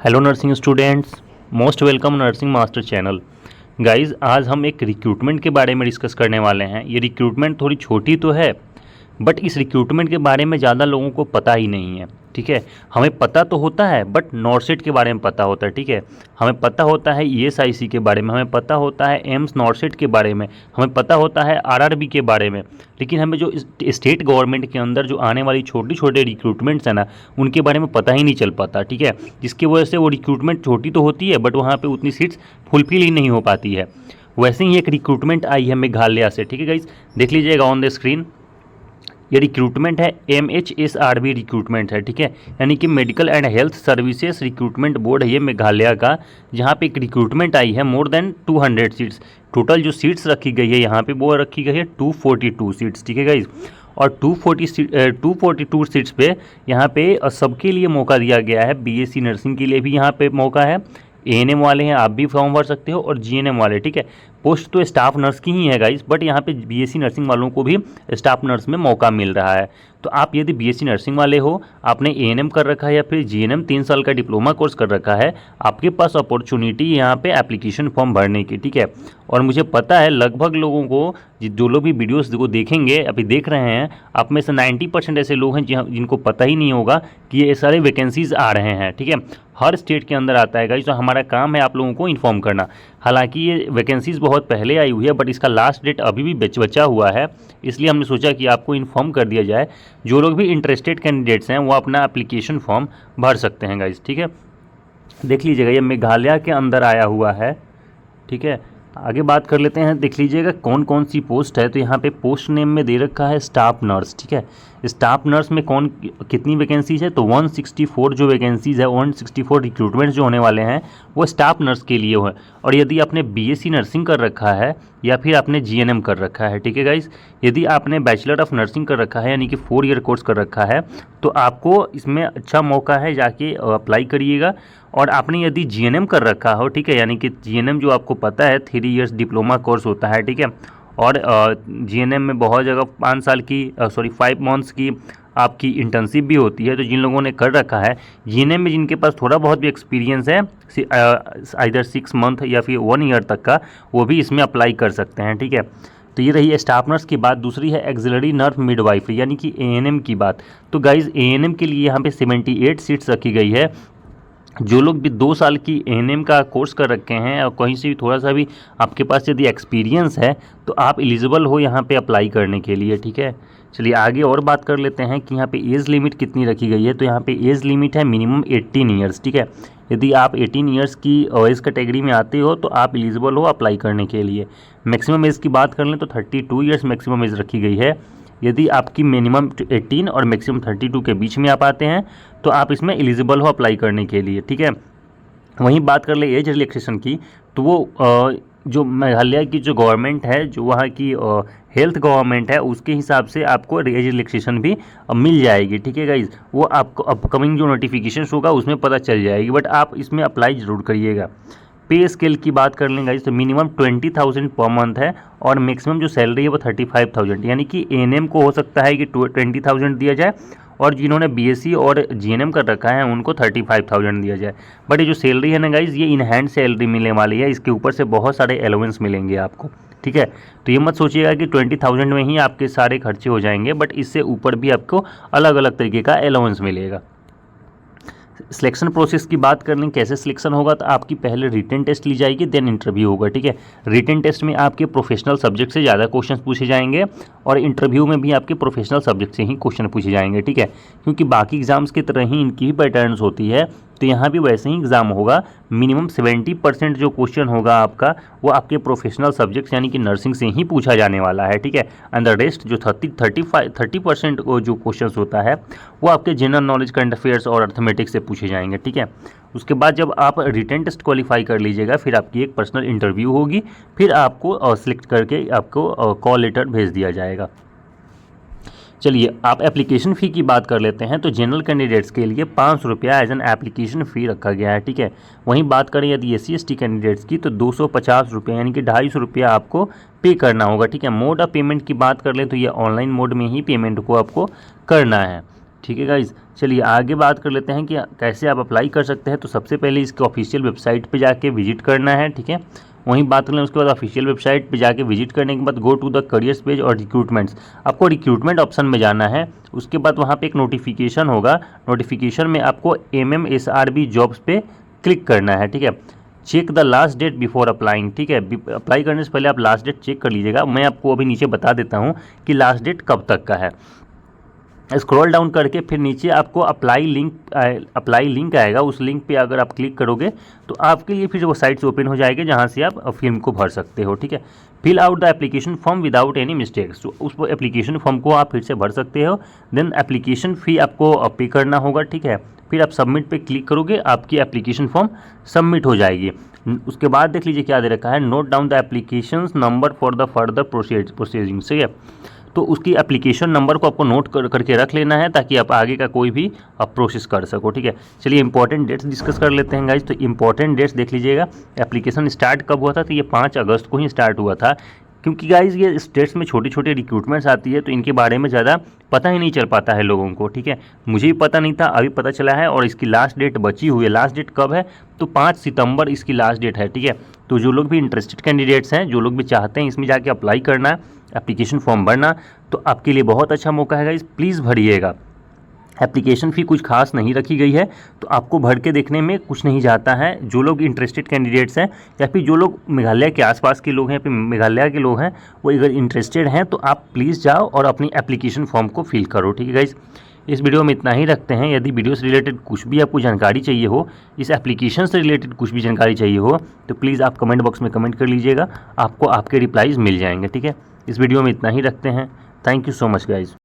Hello nursing students, most welcome nursing master channel. Guys, आज हम एक रिक्रूटमेंट के बारे में डिस्कस करने वाले हैं। ये रिक्रूटमेंट थोड़ी छोटी तो है, बट इस रिक्रूटमेंट के बारे में ज़्यादा लोगों को पता ही नहीं है। ठीक है, हमें पता तो होता है बट नॉर्सेट के बारे में पता होता है। ठीक है, हमें पता होता है ईएसआईसी के बारे में, हमें पता होता है एम्स नॉर्सेट के बारे में, हमें पता होता है आरआरबी के बारे में। लेकिन हमें जो स्टेट गवर्नमेंट के अंदर जो आने वाली छोटी छोटे रिक्रूटमेंट्स हैं ना, उनके बारे में पता ही नहीं चल पाता। ठीक है, जिसकी वजह से वो रिक्रूटमेंट छोटी तो होती है बट वहाँ पर उतनी सीट्स फुलफिल ही नहीं हो पाती है। वैसे ही एक रिक्रूटमेंट आई है मेघालय से। ठीक है गाइस, देख लीजिएगा ऑन द स्क्रीन। ये रिक्रूटमेंट है MHSRB रिक्रूटमेंट है। ठीक है, यानी कि medical and health services recruitment board है ये मेघालय का, जहाँ पे एक रिक्रूटमेंट आई है मोर देन 200 सीट्स। टोटल जो सीट्स रखी गई है यहाँ पे वो रखी गई है 242 सीट्स। ठीक है गाइज, और 242 सीट्स पे यहाँ पे सबके लिए मौका दिया गया है। BSc नर्सिंग के लिए भी यहाँ पे मौका है, ANM वाले हैं आप भी फॉर्म भर सकते हो, और GNM वाले। ठीक है, पोस्ट तो स्टाफ नर्स की ही है गाइस, बट यहाँ पे BSc नर्सिंग वालों को भी स्टाफ नर्स में मौका मिल रहा है। तो आप यदि BSc नर्सिंग वाले हो, आपने ANM कर रखा है या फिर GNM 3 साल का डिप्लोमा कोर्स कर रखा है, आपके पास अपॉर्चुनिटी यहाँ पे एप्लीकेशन फॉर्म भरने की। ठीक है, और मुझे पता है लगभग लोगों को, जो लोग भी वीडियोस को देखेंगे, अभी देख रहे हैं, आप में से 90% ऐसे लोग हैं जिनको पता ही नहीं होगा कि ये सारे वैकेंसीज आ रहे हैं। ठीक है, हर स्टेट के अंदर आता है गाइस, तो हमारा काम है आप लोगों को इन्फॉर्म करना। हालांकि ये वैकेंसीज बहुत पहले आई हुई है, बट इसका लास्ट डेट अभी भी बचा हुआ है, इसलिए हमने सोचा कि आपको इन्फॉर्म कर दिया जाए। जो लोग भी इंटरेस्टेड कैंडिडेट्स हैं वो अपना एप्लीकेशन फॉर्म भर सकते हैं गाइस। ठीक है, देख लीजिएगा ये मेघालय के अंदर आया हुआ है। ठीक है, आगे बात कर लेते हैं। देख लीजिएगा कौन कौन सी पोस्ट है। तो यहाँ पे पोस्ट नेम में दे रखा है स्टाफ नर्स। ठीक है, स्टाफ नर्स में कितनी वैकेंसीज है, तो 164 जो वैकेंसीज है, 164 रिक्रूटमेंट जो होने वाले हैं वो स्टाफ नर्स के लिए है। और यदि आपने BSc नर्सिंग कर रखा है या फिर आपने GNM कर रखा है, ठीक है गाइस, यदि आपने बैचलर ऑफ नर्सिंग कर रखा है यानी कि 4 ईयर कोर्स कर रखा है, तो आपको इसमें अच्छा मौका है, जाके अप्लाई करिएगा। और आपने यदि GNM कर रखा हो, ठीक है, यानी कि GNM जो आपको पता है 3 इयर्स डिप्लोमा कोर्स होता है। ठीक है, और GNM में बहुत जगह 5 साल की 5 मंथ्स की आपकी इंटर्नशिप भी होती है। तो जिन लोगों ने कर रखा है GNM में, जिनके पास थोड़ा बहुत भी एक्सपीरियंस है, इधर 6 मंथ या फिर 1 ईयर तक का, वो भी इसमें अप्लाई कर सकते हैं। ठीक है, तो ये रही है स्टाफ नर्स की बात। दूसरी है एक्सिलरी नर्स मिडवाइफरी यानी कि ANM की बात। तो गाइज ANM के लिए यहाँ पे 78 सीट्स रखी गई है। जो लोग भी 2 साल की ANM का कोर्स कर रखे हैं और कहीं से भी थोड़ा सा भी आपके पास यदि एक्सपीरियंस है, तो आप एलिजिबल हो यहाँ पे अप्लाई करने के लिए। ठीक है, चलिए आगे और बात कर लेते हैं कि यहाँ पे एज लिमिट कितनी रखी गई है। तो यहाँ पे एज लिमिट है मिनिमम 18 ईयर्स। ठीक है, यदि आप 18 ईयर्स की एज कैटेगरी में आते हो तो आप एलिजिबल हो अप्लाई करने के लिए। मैक्सिमम एज की बात कर लें तो 32 ईयर्स मैक्सिमम एज रखी गई है। यदि आपकी मिनिमम 18 और मैक्सिमम 32 के बीच में आप आते हैं तो आप इसमें एलिजिबल हो अप्लाई करने के लिए। ठीक है, वहीं बात कर ले एज रिलैक्सेशन की, तो वो जो मेघालय की जो गवर्नमेंट है, जो वहाँ की हेल्थ गवर्नमेंट है, उसके हिसाब से आपको एज रिलैक्सेशन भी मिल जाएगी। ठीक है गाइज, वो आपको अपकमिंग जो नोटिफिकेशन होगा उसमें पता चल जाएगी, बट आप इसमें अप्लाई ज़रूर करिएगा। पे स्केल की बात कर लें गाइज, तो मिनिमम 20,000 पर मंथ है और मैक्सिमम जो सैलरी है वो 35,000, यानी कि ANM को हो सकता है कि 20,000 दिया जाए, और जिन्होंने BSc और GNM कर रखा है उनको 35,000 दिया जाए। बट ये जो सैलरी है ना गाइज, ये इन हैंड सैलरी मिलने वाली है, इसके ऊपर से बहुत सारे एलोवेंस मिलेंगे आपको। ठीक है, तो ये मत सोचिएगा कि 20,000 में ही आपके सारे खर्चे हो जाएंगे, बट इससे ऊपर भी आपको अलग अलग तरीके का एलोवेंस मिलेगा। सिलेक्शन प्रोसेस की बात कर लें, कैसे सिलेक्शन होगा, तो आपकी पहले रिटन टेस्ट ली जाएगी, देन इंटरव्यू होगा। ठीक है, रिटन टेस्ट में आपके प्रोफेशनल सब्जेक्ट से ज़्यादा क्वेश्चन पूछे जाएंगे, और इंटरव्यू में भी आपके प्रोफेशनल सब्जेक्ट से ही क्वेश्चन पूछे जाएंगे। ठीक है, क्योंकि बाकी एग्जाम्स की तरह ही इनकी भी पैटर्न्स होती है, तो यहाँ भी वैसे ही एग्जाम होगा। मिनिमम 70% जो क्वेश्चन होगा आपका, वो आपके प्रोफेशनल सब्जेक्ट्स यानी कि नर्सिंग से ही पूछा जाने वाला है। ठीक है, एंड द रेस्ट जो 30% जो क्वेश्चन होता है वो आपके जनरल नॉलेज, करंट अफेयर्स और अर्थमेटिक्स से पूछे जाएंगे। ठीक है, उसके बाद जब आप रिटन टेस्ट क्वालिफाई कर लीजिएगा, फिर आपकी एक पर्सनल इंटरव्यू होगी, फिर आपको सिलेक्ट करके आपको कॉल लेटर भेज दिया जाएगा। चलिए आप एप्लीकेशन फ़ी की बात कर लेते हैं। तो जनरल कैंडिडेट्स के लिए 500 रुपया एज एन एप्लीकेशन फ़ी रखा गया है। ठीक है, वहीं बात करें यदि SC/ST कैंडिडेट्स की, तो 250 रुपया यानी कि 250 रुपया आपको पे करना होगा। ठीक है, मोड ऑफ पेमेंट की बात कर लें तो ये ऑनलाइन मोड में ही पेमेंट को आपको करना है। ठीक है गाइज़, चलिए आगे बात कर लेते हैं कि कैसे आप अप्लाई कर सकते हैं। तो सबसे पहले इसके ऑफिशियल वेबसाइट पे जाके विजिट करना है, ठीक है। वहीं बात करें उसके बाद ऑफिशियल वेबसाइट पे जाके विजिट करने के बाद go to the careers page और रिक्रूटमेंट्स, आपको रिक्रूटमेंट ऑप्शन में जाना है। उसके बाद वहाँ पे एक नोटिफिकेशन होगा, नोटिफिकेशन में आपको MMSRB जॉब्स पे क्लिक करना है, ठीक है। Check the last date before applying, ठीक है। अप्लाई करने से पहले आप लास्ट डेट चेक कर लीजिएगा। मैं आपको अभी नीचे बता देता हूँ कि लास्ट डेट कब तक का है। स्क्रॉल डाउन करके फिर नीचे आपको अप्लाई लिंक आएगा। उस लिंक पे अगर आप क्लिक करोगे तो आपके लिए फिर वो साइट्स ओपन हो जाएगी जहाँ से आप फिल्म को भर सकते हो, ठीक है। Fill out the application form without any mistakes, तो उस एप्लीकेशन फॉर्म को आप फिर से भर सकते हो। देन एप्लीकेशन फ़ी आपको पे करना होगा, ठीक है। फिर आप सबमिट पे क्लिक करोगे, आपकी एप्लीकेशन फॉर्म सबमिट हो जाएगी। उसके बाद देख लीजिए क्या दे रखा है, note down the application number for the further processing, ठीक है। तो उसकी एप्लीकेशन नंबर को आपको नोट करके रख लेना है ताकि आप आगे का कोई भी आप प्रोसेस कर सको, ठीक है। चलिए इंपॉर्टेंट डेट्स डिस्कस कर लेते हैं गाइज। तो इंपॉर्टेंट डेट्स देख लीजिएगा, एप्लीकेशन स्टार्ट कब हुआ था, तो ये 5 अगस्त को ही स्टार्ट हुआ था। क्योंकि गाइज ये स्टेट्स में छोटे छोटे रिक्रूटमेंट्स आती है तो इनके बारे में ज़्यादा पता ही नहीं चल पाता है लोगों को, ठीक है। मुझे भी पता नहीं था, अभी पता चला है। और इसकी लास्ट डेट बची हुई है, लास्ट डेट कब है, तो 5 सितंबर इसकी लास्ट डेट है, ठीक है। तो जो लोग भी इंटरेस्टेड कैंडिडेट्स हैं, जो लोग भी चाहते हैं इसमें जाके अप्लाई करना, एप्लीकेशन फॉर्म भरना, तो आपके लिए बहुत अच्छा मौका है गाइज, प्लीज़ भरिएगा। एप्लीकेशन फ़ी कुछ खास नहीं रखी गई है, तो आपको भर के देखने में कुछ नहीं जाता है। जो लोग इंटरेस्टेड कैंडिडेट्स हैं या फिर जो लोग मेघालय के आसपास के लोग हैं या फिर मेघालय के लोग हैं, वो अगर इंटरेस्टेड हैं तो आप प्लीज़ जाओ और अपनी एप्लीकेशन फॉर्म को फिल करो, ठीक है गाइज। इस वीडियो में इतना ही रखते हैं। यदि वीडियो से रिलेटेड कुछ भी आपको जानकारी चाहिए हो, इस एप्लीकेशन से रिलेटेड कुछ भी जानकारी चाहिए हो, तो प्लीज़ आप कमेंट बॉक्स में कमेंट कर लीजिएगा, आपको आपके रिप्लाईज़ मिल जाएंगे, ठीक है। इस वीडियो में इतना ही रखते हैं। Thank you so much guys.